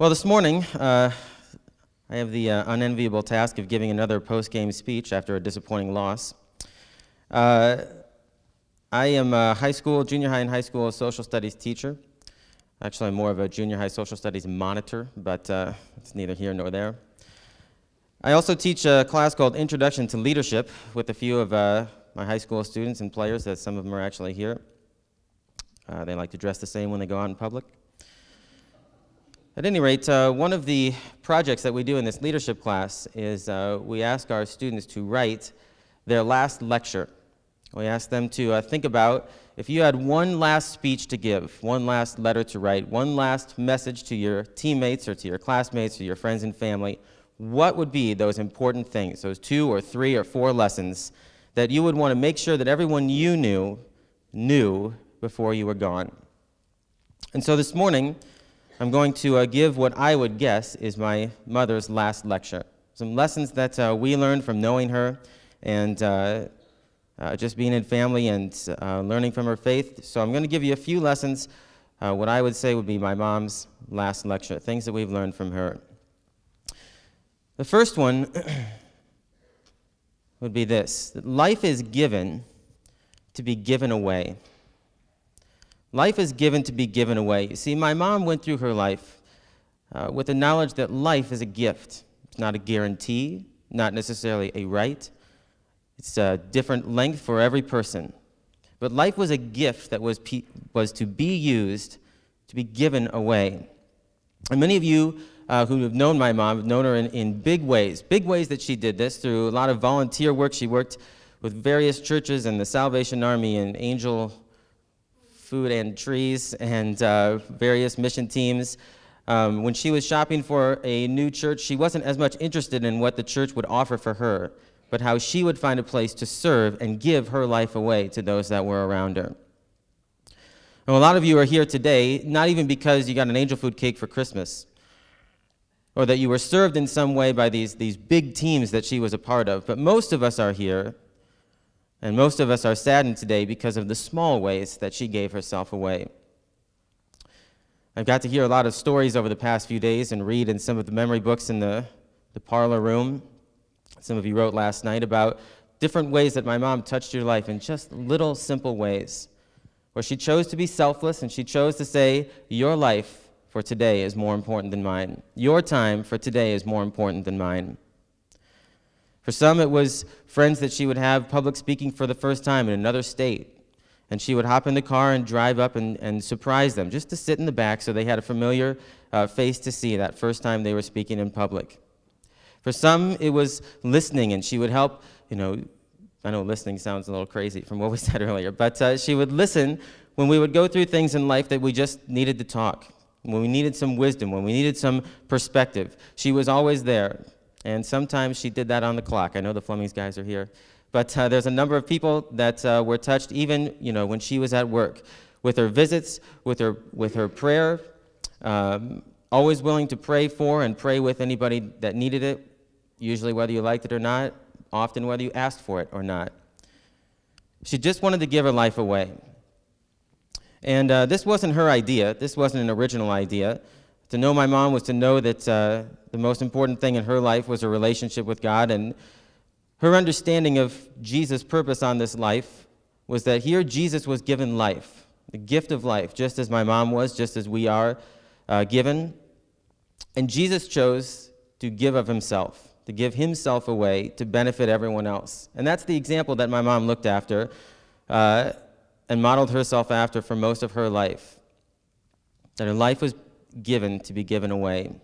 Well, this morning, I have the unenviable task of giving another post-game speech after a disappointing loss. I am a junior high and high school social studies teacher. Actually, I'm more of a junior high social studies monitor, but it's neither here nor there. I also teach a class called Introduction to Leadership with a few of my high school students and players, that some of them are actually here. They like to dress the same when they go out in public. At any rate, one of the projects that we do in this leadership class is we ask our students to write their last lecture. We ask them to think about, if you had one last speech to give, one last letter to write, one last message to your teammates or to your classmates or your friends and family, what would be those important things, those 2 or 3 or 4 lessons that you would want to make sure that everyone you knew before you were gone? And so this morning, I'm going to give what I would guess is my mother's last lecture. Some lessons that we learned from knowing her and just being in family and learning from her faith. So I'm going to give you a few lessons, what I would say would be my mom's last lecture, things that we've learned from her. The first one would be this: that life is given to be given away. Life is given to be given away. You see, my mom went through her life with the knowledge that life is a gift. It's not a guarantee, not necessarily a right. It's a different length for every person. But life was a gift that was to be used, to be given away. And many of you who have known my mom have known her in big ways that she did this through a lot of volunteer work. She worked with various churches and the Salvation Army and Angel Food and Trees and various mission teams. When she was shopping for a new church, she wasn't as much interested in what the church would offer for her, but how she would find a place to serve and give her life away to those that were around her. Now, a lot of you are here today, not even because you got an angel food cake for Christmas, or that you were served in some way by these big teams that she was a part of, but most of us are here, and most of us are saddened today because of the small ways that she gave herself away. I've got to hear a lot of stories over the past few days and read in some of the memory books in the parlor room. Some of you wrote last night about different ways that my mom touched your life in just little simple ways, where she chose to be selfless and she chose to say, your life for today is more important than mine. Your time for today is more important than mine. For some, it was friends that she would have public speaking for the first time in another state, and she would hop in the car and drive up and surprise them, just to sit in the back so they had a familiar face to see that first time they were speaking in public. For some, it was listening, and she would help, I know listening sounds a little crazy from what we said earlier, but she would listen when we would go through things in life that we just needed to talk, when we needed some wisdom, when we needed some perspective. She was always there. And sometimes she did that on the clock. I know the Flemings guys are here. But there's a number of people that were touched even, when she was at work, with her visits, with her prayer, always willing to pray for and pray with anybody that needed it, usually whether you liked it or not, often whether you asked for it or not. She just wanted to give her life away. And this wasn't her idea. This wasn't an original idea. To know my mom was to know that the most important thing in her life was a relationship with God, and her understanding of Jesus' purpose on this life was that here Jesus was given life, the gift of life, just as my mom was, just as we are given. And Jesus chose to give of himself, to give himself away to benefit everyone else. And that's the example that my mom looked after and modeled herself after for most of her life, that her life was given to be given away.